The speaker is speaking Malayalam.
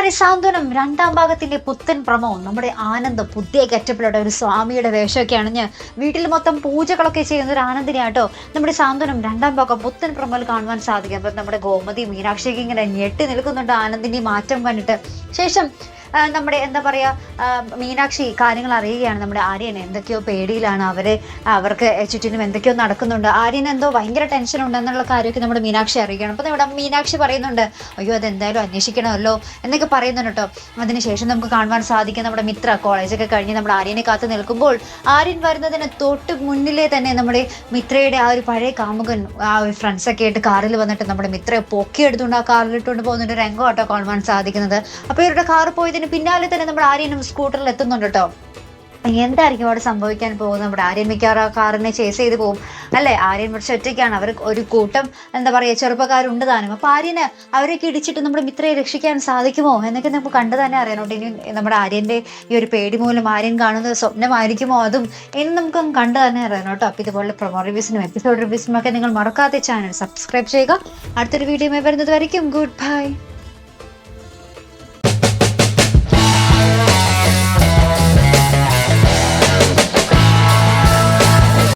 നമ്മുടെ സാന്ത്വനം രണ്ടാം ഭാഗത്തിന്റെ പുത്തൻ പ്രമോ. നമ്മുടെ ആനന്ദ് പുതിയ ഗെറ്റപ്പിലുള്ള ഒരു സ്വാമിയുടെ വേഷമൊക്കെ അണിഞ്ഞ് വീട്ടിൽ മൊത്തം പൂജകളൊക്കെ ചെയ്യുന്ന ഒരു ആനന്ദിനെയാട്ടോ നമ്മുടെ സാന്ത്വനം രണ്ടാം ഭാഗം പുത്തൻ പ്രമോയിൽ കാണുവാൻ സാധിക്കും. അപ്പം നമ്മുടെ ഗോമതി മീനാക്ഷിക്ക് ഇങ്ങനെ ഞെട്ടി നിൽക്കുന്നുണ്ട് ആനന്ദിന്റെ മാറ്റം കണ്ടിട്ട്. ശേഷം നമ്മുടെ എന്താ പറയുക, മീനാക്ഷി കാര്യങ്ങൾ അറിയുകയാണ്. നമ്മുടെ ആര്യൻ എന്തൊക്കെയോ പേടിയിലാണ്, അവർക്ക് ചുറ്റിനും എന്തൊക്കെയോ നടക്കുന്നുണ്ട്, ആര്യൻ എന്തോ ഭയങ്കര ടെൻഷൻ ഉണ്ട് എന്നുള്ള കാര്യമൊക്കെ നമ്മുടെ മീനാക്ഷി അറിയുകയാണ്. അപ്പോൾ നമ്മുടെ മീനാക്ഷി പറയുന്നുണ്ട് അയ്യോ അതെന്തായാലും അന്വേഷിക്കണമല്ലോ എന്നൊക്കെ പറയുന്നുണ്ട് കേട്ടോ. അതിനുശേഷം നമുക്ക് കാണുവാൻ സാധിക്കും നമ്മുടെ മിത്ര കോളേജൊക്കെ കഴിഞ്ഞ് നമ്മുടെ ആര്യനെ കാത്ത് നിൽക്കുമ്പോൾ ആര്യൻ വരുന്നതിന് തൊട്ട് മുന്നിലേ തന്നെ നമ്മുടെ മിത്രയുടെ ആ ഒരു പഴയ കാമുകൻ ആ ഒരു ഫ്രണ്ട്സൊക്കെ ആയിട്ട് കാറിൽ വന്നിട്ട് നമ്മുടെ മിത്രയെ പൊക്കിയെടുത്തുകൊണ്ട് ആ കാറിലിട്ടുകൊണ്ട് പോകുന്നൊരു രംഗം കേട്ടോ കാണുവാൻ സാധിക്കുന്നത്. അപ്പോൾ ഇവരുടെ കാർ പോയതിന് പിന്നാലെ തന്നെ നമ്മുടെ ആര്യനും സ്കൂട്ടറിൽ എത്തുന്നുണ്ട് കേട്ടോ. എന്തായിരിക്കും അവിടെ സംഭവിക്കാൻ പോകുന്നത്? നമ്മുടെ ആര്യൻ മിക്കവാറും ആ കാറിനെ ചേസ് ചെയ്ത് പോകും അല്ലേ? ആര്യൻ പക്ഷെ ഒറ്റയ്ക്കാണ്, അവർ ഒരു കൂട്ടം എന്താ പറയുക ചെറുപ്പക്കാരുണ്ട് താനും. അപ്പോൾ ആര്യന് അവരൊക്കെ ഇടിച്ചിട്ട് നമ്മുടെ മിത്രയെ രക്ഷിക്കാൻ സാധിക്കുമോ എന്നൊക്കെ നമുക്ക് കണ്ടു തന്നെ അറിയാനുണ്ട്. ഇനി നമ്മുടെ ആര്യൻ്റെ ഈ ഒരു പേടി മൂലം ആര്യൻ കാണുന്നത് സ്വപ്നമായിരിക്കുമോ, അതും ഇനി നമുക്ക് കണ്ടു തന്നെ അറിയണം കേട്ടോ. അപ്പോൾ ഇതുപോലെ പ്രൊമോ റിവ്യൂസിനും എപ്പിസോഡ് റിവ്യൂസിനും ഒക്കെ നിങ്ങൾ മറക്കാതെ ചാനൽ സബ്സ്ക്രൈബ് ചെയ്യുക. അടുത്തൊരു വീഡിയോ വരുന്നത് വരയ്ക്കും ഗുഡ് ബൈ.